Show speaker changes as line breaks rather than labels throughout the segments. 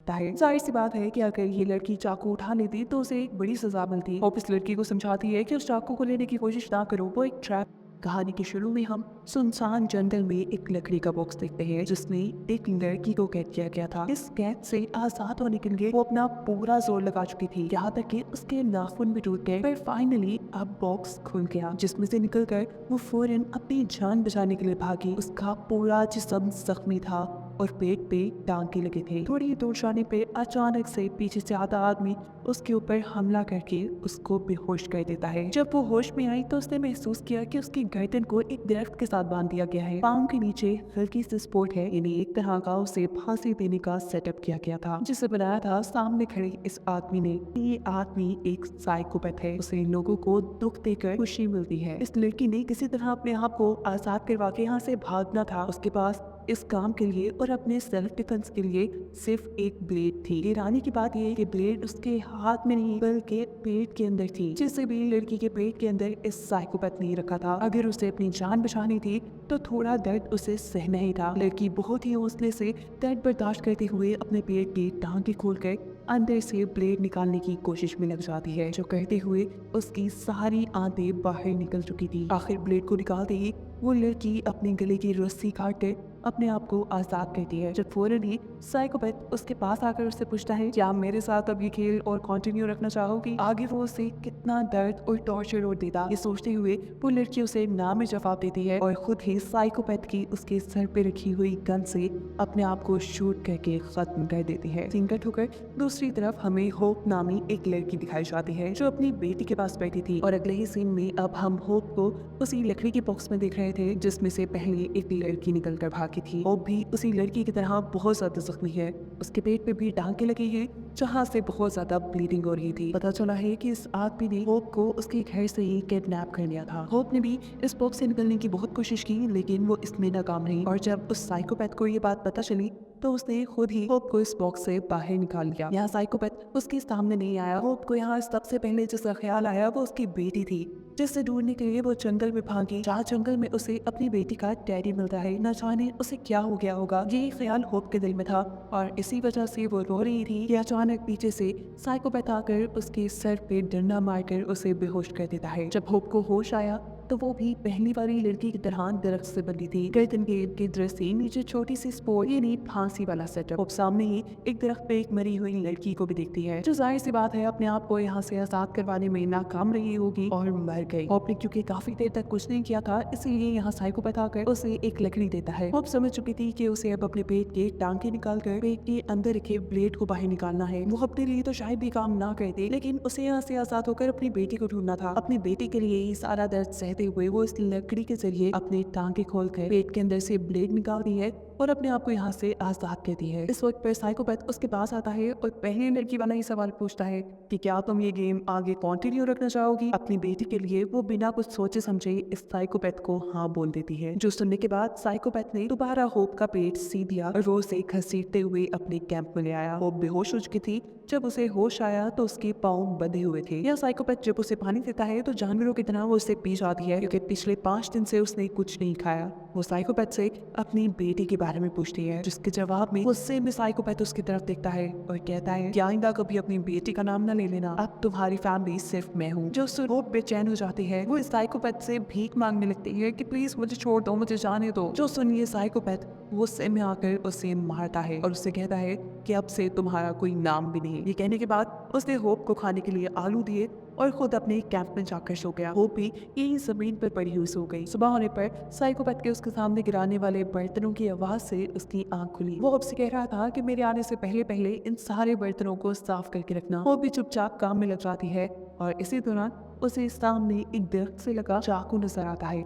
है। जाहिर सी बात है कि अगर ये लड़की चाकू उठा लेती तो उसे एक बड़ी सजा मिलती। होप इस लड़की को समझाती है कि उस चाकू को लेने की कोशिश ना करो, वो एक ट्रैप। कहानी के शुरू में हम सुनसान जंगल में एक लकड़ी का बॉक्स देखते हैं जिसमें एक लड़की को कैद किया गया था। इस कैद से आजाद होने के लिए वो अपना पूरा जोर लगा चुकी थी, यहाँ तक कि उसके नाखून भी टूट गए। पर फाइनली अब बॉक्स खुल गया जिसमें से निकलकर वो फौरन अपनी जान बचाने के लिए भागी। उसका पूरा जिस्म जख्मी था और पेट पे टांके लगे थे। थोड़ी दूर जाने पे अचानक से पीछे से आता आदमी उसके ऊपर हमला करके उसको बेहोश कर देता है। जब वो होश में आई तो उसने महसूस किया कि उसकी गर्दन को एक दरख्त के साथ बांध दिया गया है। पाँव के नीचे हल्की सी स्पोर्ट है, यानी एक तरह का उसे फांसी देने का सेटअप किया गया था, जिसे बनाया था सामने खड़े इस आदमी ने। ये आदमी एक साइकोपैथ है, उसे लोगों को दुख देकर खुशी मिलती है। इस लड़की ने किसी तरह अपने आप को आजाद करवा के यहाँ से भागना था। उसके पास इस काम के लिए और अपने सेल्फ डिफेंस के लिए सिर्फ एक ब्लेड थी। हैरानी की बात यह कि ब्लेड उसके हाथ में नहीं बल्कि पेट के अंदर थी, जिसे भी लड़की के पेट के अंदर इस साइकोपैथ ने रखा था। अगर उसे अपनी जान बचानी थी तो थोड़ा दर्द उसे सहना ही था। लड़की बहुत ही हौसले से दर्द बर्दाश्त करते हुए अपने पेट की टांगे खोलकर अंदर से ब्लेड निकालने की कोशिश में लग जाती है, जो करते हुए उसकी सारी आंतें बाहर निकल चुकी थी। आखिर ब्लेड को निकालते ही वो लड़की अपने गले की रस्सी काट कर अपने आप को आजाद करती है। जब फौरन ही साइकोपैथ उसके पास आकर उससे पूछता है, क्या मेरे साथ अब ये खेल और कंटिन्यू रखना चाहोगी? आगे वो उसे कितना दर्द और टॉर्चर और देता, ये सोचते हुए वो लड़की उसे ना में जवाब देती है और खुद ही साइकोपैथ की उसके सर पे रखी हुई गन से अपने आप को शूट करके खत्म कर देती है। सीन कट होकर दूसरी तरफ हमें होप नामी एक लड़की दिखाई जाती है जो अपनी बेटी के पास बैठी थी, और अगले ही सीन में अब हम होप को उसी लकड़ी के बॉक्स में देख रहे थे जिसमें से पहले एक लड़की निकल कर भागी थी। होप भी उसी लड़की की तरह बहुत ज्यादा जख्मी है, उसके पेट पे भी टांके लगे हैं जहाँ से बहुत ज्यादा ब्लीडिंग हो रही थी। पता चला है कि इस आदमी ने होप को उसके घर से ही किडनैप कर लिया था। होप ने भी इस बॉक्स से निकलने की बहुत कोशिश की लेकिन वो इसमें नाकाम रही, और जब उस साइकोपैथ को ये बात पता चली तो उसने खुद ही होप को इस बॉक्स से बाहर निकाल लिया। यहाँ साइकोपैथ उसके सामने नहीं आया। होप को यहाँ सबसे पहले जिसका ख्याल आया वो उसकी बेटी थी, जिससे ढूंढने के लिए वो जंगल में भागी, जहाँ जंगल में उसे अपनी बेटी का डैडी मिलता है। न जाने उसे क्या हो गया होगा, ये ख्याल होप के दिल में था और इसी वजह से वो रो रही थी कि अचानक पीछे से साइकोपैथ आकर उसके सर पे डंडा मारकर उसे बेहोश कर देता है। जब होप को होश आया तो वो भी पहली वाली लड़की की तरह दरख्त से बंधी थी। गर्दन के इर्द गिर्द रस्सी, नीचे छोटी सी स्पोर्ट, यानी फांसी वाला सेटअप। होप सामने ही एक दरख्त पे एक मरी हुई लड़की को भी देखती है, जो जाहिर सी बात है अपने आप को यहाँ से आजाद करवाने में नाकाम रही होगी और मर गई। होप ने क्योंकि काफी देर तक कुछ नहीं किया था इसीलिए यहाँ साइकोपैथ आकर उसे एक लकड़ी देता है। होप समझ चुकी थी कि उसे अब अपने पेट के टांके निकाल कर पेट के अंदर रखे ब्लेड को बाहर निकालना है। वो अपने लिए तो शायद भी काम ना करते, लेकिन उसे यहाँ से आजाद होकर अपनी बेटी को ढूंढना था। अपनी बेटी के लिए ही सारा दर्द सहते हुए वो इस लकड़ी के जरिए अपने टांके खोलकर पेट के अंदर से ब्लेड निकालती है और अपने आप को यहाँ से आजाद करती है। इस वक्त पर साइकोपैथ उसके पास आता है और पहले लड़की वाला ही सवाल पूछता है कि क्या तुम ये गेम आगे कंटिन्यू रखना चाहोगी? अपनी बेटी के लिए वो बिना कुछ सोचे समझे इस साइकोपैथ को हाँ बोल देती है, जो सुनने के बाद साइकोपैथ ने दोबारा होप का पेट सी दिया और वो उसे घसीटते हुए अपने कैंप में ले आया। होप बेहोश हो चुकी थी। जब उसे होश आया तो उसके पाँव बंधे हुए थे। यह साइकोपैथ जब उसे पानी देता है तो जानवरों की तरह वो उसे पी जाती है, क्योंकि पिछले 5 दिन से उसने कुछ नहीं खाया। वो साइकोपैथ से अपनी बेटी के बारे में पूछती है, जिसके जवाब में गुस्से में साइकोपैथ उसकी तरफ देखता है और कहता है कि आइंदा कभी अपनी बेटी का नाम न ले लेना, अब तुम्हारी फैमिली सिर्फ मैं हूँ। जो सुन होप बेचैन हो जाती है, वो इस साइकोपैथ से भीख मांगने लगती है कि प्लीज मुझे छोड़ दो, मुझे जाने दो। जो सुनिए साइकोपैथ गुस्से में आकर उसे मारता है और उससे कहता है कि अब से तुम्हारा कोई नाम भी नहीं। ये कहने के बाद उसने होप को खाने के लिए आलू दिए और खुद अपने कैंप में जाकर सो गया। होप भी यही जमीन पर पड़ी हुई सो गई। सुबह होने पर साइकोपैथ के उसके सामने गिराने वाले बर्तनों की आवाज से उसकी आंख खुली। वो होप से कह रहा था कि मेरे आने से पहले पहले इन सारे बर्तनों को साफ करके रखना। होप भी चुपचाप काम में लग जाती है और इसी दौरान उसे सामने एक दरख्त से लगा चाकू नजर आता है।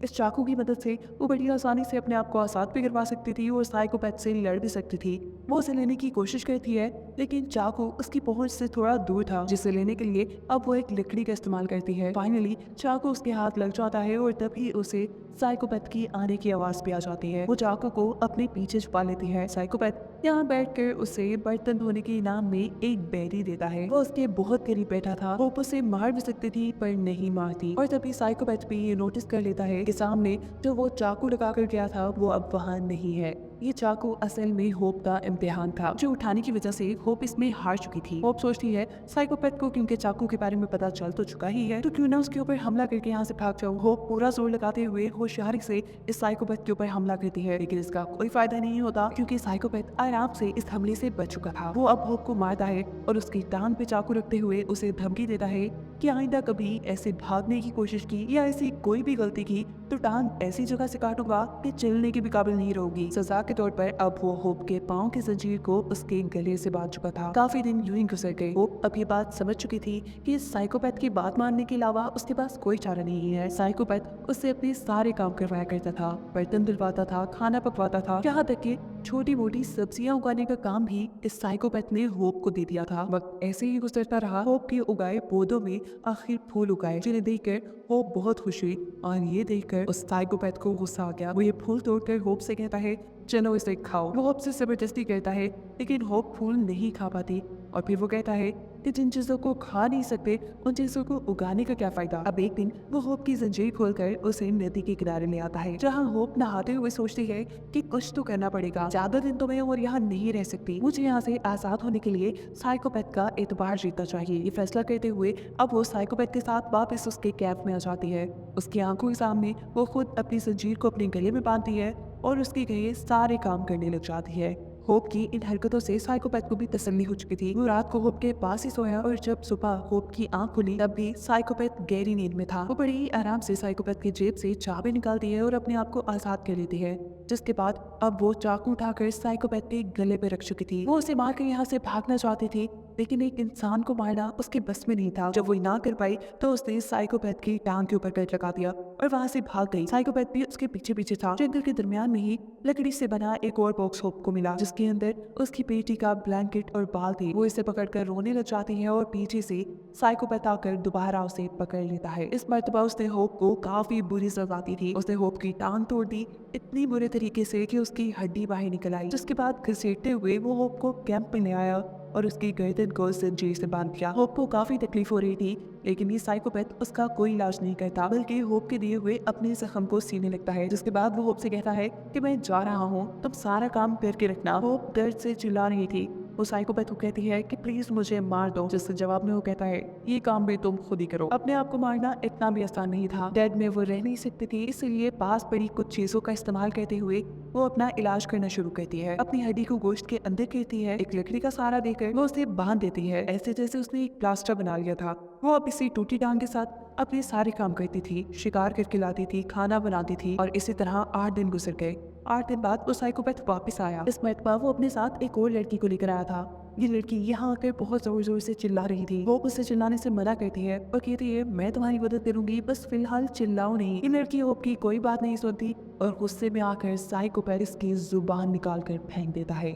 इस चाकू की मदद से वो बड़ी आसानी से अपने आप को आजाद भी करवा सकती थी और साइकोपैथ से लड़ भी सकती थी। वो उसे लेने की कोशिश करती है लेकिन चाकू उसकी पहुंच से थोड़ा दूर था, जिसे लेने के लिए अब वो एक लकड़ी का इस्तेमाल करती है। फाइनली चाकू उसके हाथ लग जाता है और तभी उसे साइकोपैथ की आने की आवाज भी आ जाती है। वो चाकू को अपने पीछे छुपा लेती है। साइकोपैथ यहाँ बैठकर उसे बर्तन धोने के इनाम में एक बेरी देता है। वो उसके बहुत करीब बैठा था। वो उसे मार भी सकती थी पर नहीं मारती, और तभी साइकोपैथ भी ये नोटिस कर लेता है कि सामने जो वो चाकू लगाकर गया था वो अब वहाँ नहीं है। ये चाकू असल में होप का इम्तिहान था, जो उठाने की वजह से होप इसमें हार चुकी थी। होप सोचती है साइकोपैथ को क्योंकि चाकू के बारे में पता चल तो चुका ही है, तो क्यों ना उसके ऊपर हमला करके यहाँ से भाग जाऊं। होप पूरा जोर लगाते हुए होशियारी से इस साइकोपैथ के ऊपर हमला करती है, लेकिन इसका कोई फायदा नहीं होता क्योंकि साइकोपैथ आराम से इस हमले से बच चुका था। वो अब होप को मारता है और उसकी टांग पे चाकू रखते हुए उसे धमकी देता है कि आइंदा कभी ऐसे भागने की कोशिश की या ऐसी कोई भी गलती की तो टांग ऐसी जगह से काटूंगा कि चलने के भी काबिल नहीं रहोगी। सजा के तौर पर अब वो होप के पाँव की जंजीर को उसके गले से बांध चुका था। काफी दिन यूं ही गुजर गए। होप अब ये बात समझ चुकी थी कि इस साइकोपैथ की बात मानने के अलावा उसके पास कोई चारा नहीं है। साइकोपैथ उससे अपने सारे काम करवाया करता था, बर्तन धुलवाता था, खाना पकवाता था, यहाँ तक कि छोटी मोटी सब्जियां उगाने का काम भी इस साइकोपैथ ने होप को दे दिया था। वक्त ऐसे ही गुजरता रहा। होप के उगाए पौधों में आखिर फूल उगाए, जिन्हें देखकर होप बहुत खुश हुई और ये देखकर उस साइकोपैथ को गुस्सा आ गया। वो ये फूल तोड़कर होप से कहता है चलो इसे खाओ। वो होप से जबरदस्ती कहता है, लेकिन होप फूल नहीं खा पाती और फिर वो कहता है कि जिन चीजों को खा नहीं सकते उन चीजों को उगाने का क्या फायदा। अब एक दिन वो होप की जंजीर खोलकर उसे नदी के किनारे ले आता है, जहाँ होप नहाते हुए सोचती है कि कुछ तो करना पड़ेगा, ज्यादा दिन तो मैं और यहाँ नहीं रह सकती, मुझे यहाँ से आजाद होने के लिए साइकोपैथ का एतबार जीतना चाहिए। ये फैसला करते हुए अब वो साइकोपैथ के साथ वापस उसके कैंप में आ जाती है। उसकी आंखों के सामने वो खुद अपनी जंजीर को अपने गले में बांधती है और उसके कहे सारे काम करने लग जाती है। होप की इन हरकतों से साइकोपैथ को भी तसल्ली हो चुकी थी। वो रात को होप के पास ही सोया और जब सुबह होप की आंख खुली तब भी साइकोपैथ गहरी नींद में था। वो बड़ी ही आराम से साइकोपैथ की जेब से चाबी निकालती है और अपने आप को आजाद कर लेती है, जिसके बाद अब वो चाकू उठाकर साइकोपैथ के गले पे रख चुकी थी। वो उसे मारकर यहाँ से भागना चाहती थी, लेकिन एक इंसान को मारना उसके बस में नहीं था। जब वो ना कर पाई तो उसने साइकोपैथ की टांग के ऊपर कट लगा दिया और वहां से भाग गई। साइकोपैथ भी उसके पीछे पीछे था। जंगल के दरमियान में ही लकड़ी से बना एक और बॉक्स होप को मिला, जिसके अंदर उसकी बेटी का ब्लैंकेट और बाल थे। वो इसे पकड़कर रोने लग जाती है और पीछे से साइकोपैथ आकर दोबारा उसे पकड़ लेता है। इस मर्तबा उसने होप को काफी बुरी सजा दी थी। उसने होप की टांग तोड़ दी इतनी बुरे तरीके से कि उसकी हड्डी बाहर निकल आई, जिसके बाद घसीटते हुए वो होप को कैंप में ले आया और उसकी गर्दन को जंजीर से बांध दिया। होप को काफी तकलीफ हो रही थी, लेकिन ये साइकोपैथ उसका कोई इलाज नहीं करता, बल्कि होप के दिए हुए अपने जख्म को सीने लगता है। जिसके बाद वो होप से कहता है कि मैं जा रहा हूँ, तुम सारा काम करके रखना। होप दर्द से चिल्ला रही थी। वो साइकोपैथ को कहती है कि प्लीज मुझे मार दो, जिसके जवाब में वो कहता है ये काम भी तुम खुद ही करो। अपने आप को मारना इतना भी आसान नहीं था। डेड में वो रह नहीं सकती थी, इसलिए पास पड़ी कुछ चीजों का इस्तेमाल करते हुए वो अपना इलाज करना शुरू करती है। अपनी हड्डी को गोश्त के अंदर करती है, एक लकड़ी का सहारा देकर वो उसे बांध देती है, ऐसे जैसे उसने एक प्लास्टर बना लिया था। वो अब इसी टूटी टांग के साथ अपने सारे काम करती थी, शिकार करके लाती थी, खाना बनाती थी और इसी तरह 8 दिन गुजर गए। 8 दिन बाद वो साइकोपैथ वापस आया। इस मरतबा वो अपने साथ एक और लड़की को लेकर आया था। ये लड़की यहाँ आकर बहुत जोर जोर से चिल्ला रही थी। वो उससे चिल्लाने से मना करती है और कहती है मैं तुम्हारी मदद करूंगी, बस फिलहाल चिल्लाओ नहीं। ये लड़की होप की कोई बात नहीं सुनती और गुस्से में आकर साइकोपैथ इसकी जुबान निकाल कर फेंक देता है।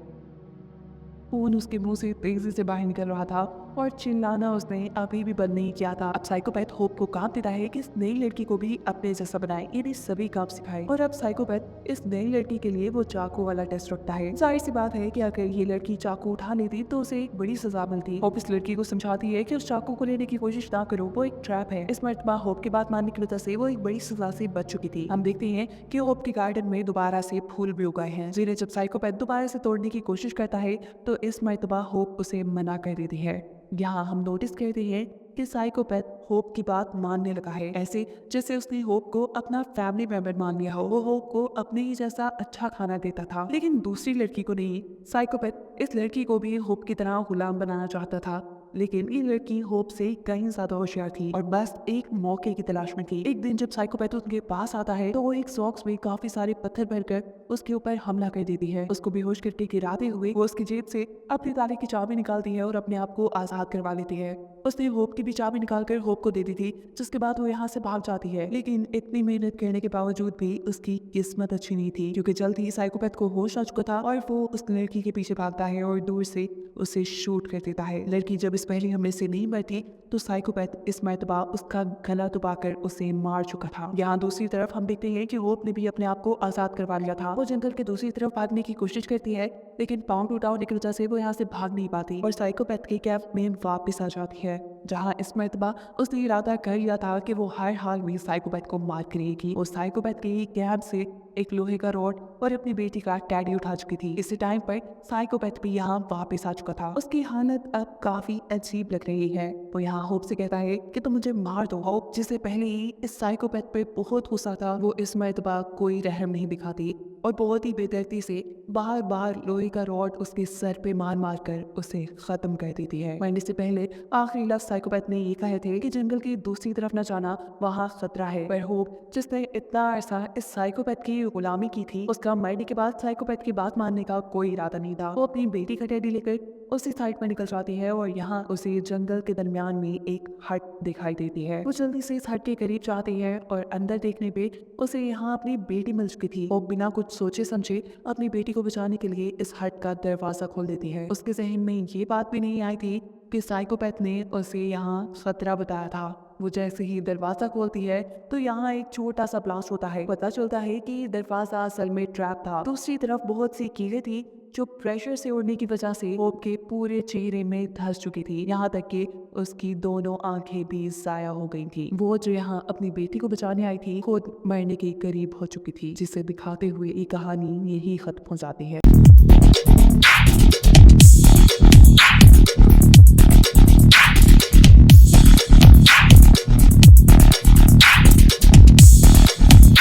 खून उसके मुंह से तेजी से बाहर निकल रहा था और चिल्लाना उसने अभी भी बंद नहीं किया था। अब साइकोपैथ होप को काम देता है कि इस नई लड़की को भी अपने जैसा बनाए, ये भी सभी काम सिखाए। और अब साइकोपैथ इस नई लड़की के लिए वो चाकू वाला टेस्ट रखता है। जाहिर सी बात है कि अगर ये लड़की चाकू उठा लेती तो उसे एक बड़ी सजा मिलती। होप इस लड़की को समझाती है कि उस चाकू को लेने की कोशिश ना करो, वो एक ट्रैप है। इस मरतबा होप की बात मानने की वजह से वो एक बड़ी सजा से बच चुकी थी। हम देखते हैं कि होप के गार्डन में दोबारा से फूल भी उगाए हैं, जिन्हें जब साइकोपैथ दोबारा से तोड़ने की कोशिश करता है तो इस मरतबा होप उसे मना कर देती है। यहाँ हम नोटिस करते हैं कि साइकोपैथ होप की बात मानने लगा है, ऐसे जैसे उसने होप को अपना फैमिली मेंबर मान लिया हो। वो होप को अपने ही जैसा अच्छा खाना देता था, लेकिन दूसरी लड़की को नहीं। साइकोपैथ इस लड़की को भी होप की तरह गुलाम बनाना चाहता था, लेकिन ये लड़की होप से कहीं ज्यादा होशियार थी और बस एक मौके की तलाश में थी। एक दिन जब साइकोपैथ उसके पास आता है तो वो एक सॉक्स में काफी सारे पत्थर भरकर उसके ऊपर हमला कर देती है। उसको बेहोश करके गिराते हुए वो उसकी जेब से अपनी ताले की चाबी निकालती है और अपने आप को आजाद करवा लेती है। उसने होप की भी चाबी निकालकर होप को दे दी थी, जिसके बाद वो यहाँ से भाग जाती है। लेकिन इतनी मेहनत करने के बावजूद भी उसकी किस्मत अच्छी नहीं थी, क्योंकि जल्द ही साइकोपैथ को होश आ चुका था और वो उस लड़की के पीछे भागता है और दूर से उसे शूट कर देता है। लड़की जब इस पहले हमले से नहीं मरती तो साइकोपैथ इस मरतबा उसका गला दबाकर उसे मार चुका था। यहाँ दूसरी तरफ हम देखते हैं कि होप ने भी अपने आप को आजाद करवा लिया था। वो जंगल के दूसरी तरफ भागने की कोशिश करती है, लेकिन पाँव टूटा होने की वजह से वो यहाँ से भाग नहीं पाती और साइकोपैथ के कैंप में वापस आ जाती है। जहाँ इस मरतबा उसने इरादा कर लिया था कि वो हर हाल में साइकोपैथ को मार करेगी। वो साइकोपैथ के कैब से एक लोहे का रॉड और अपनी बेटी का टैडी उठा चुकी थी। इसी टाइम पर साइकोपैथ भी यहाँ वापस आ चुका था। उसकी हालत अब काफी अजीब लग रही है। वो यहाँ होप से कहता है कि तुम मुझे मार दो। होप जिसे पहले ही इस साइकोपैथ पे बहुत गुस्सा था, वो इस मरतबा कोई रहम नहीं दिखाती और बहुत ही बेदर्दी से बार बार लोहे का रॉड उसके सर पे मार मार कर उसे खत्म कर देती है। मरने से पहले आखिरी लफ्ज साइकोपैथ ने ये कहे थे कि जंगल की दूसरी तरफ न जाना, वहाँ खतरा है। पर होप जिसने इतना अरसा इस साइकोपैथ की गुलामी की थी, उसका मरने के बाद साइकोपैथ की बात मानने का कोई इरादा नहीं था। वो अपनी बेटी का टैडी लेकर उसी साइड पर निकल जाती है और यहाँ उसे जंगल के दरमियान में एक हट दिखाई देती है। वो जल्दी से इस हट के करीब जाती है और अंदर देखने पे उसे यहाँ अपनी बेटी मिल चुकी थी। वो बिना कुछ सोचे समझे अपनी बेटी को बचाने के लिए इस हट का दरवाजा खोल देती है। उसके जहन में ये बात भी नहीं आई थी कि साइकोपैथ ने उसे यहाँ खतरा बताया था। वो जैसे ही दरवाजा खोलती है तो यहाँ एक छोटा सा ब्लास्ट होता है। पता चलता है कि दरवाजा असल में ट्रैप था। दूसरी तरफ बहुत सी कीड़े थी जो प्रेशर से उड़ने की वजह से होप के पूरे चेहरे में धंस चुकी थी। यहाँ तक कि उसकी दोनों आंखें भी जाया हो गई थी। वो जो यहाँ अपनी बेटी को बचाने आई थी खुद मरने के करीब हो चुकी थी, जिसे दिखाते हुए ये कहानी यही खत्म हो जाती है।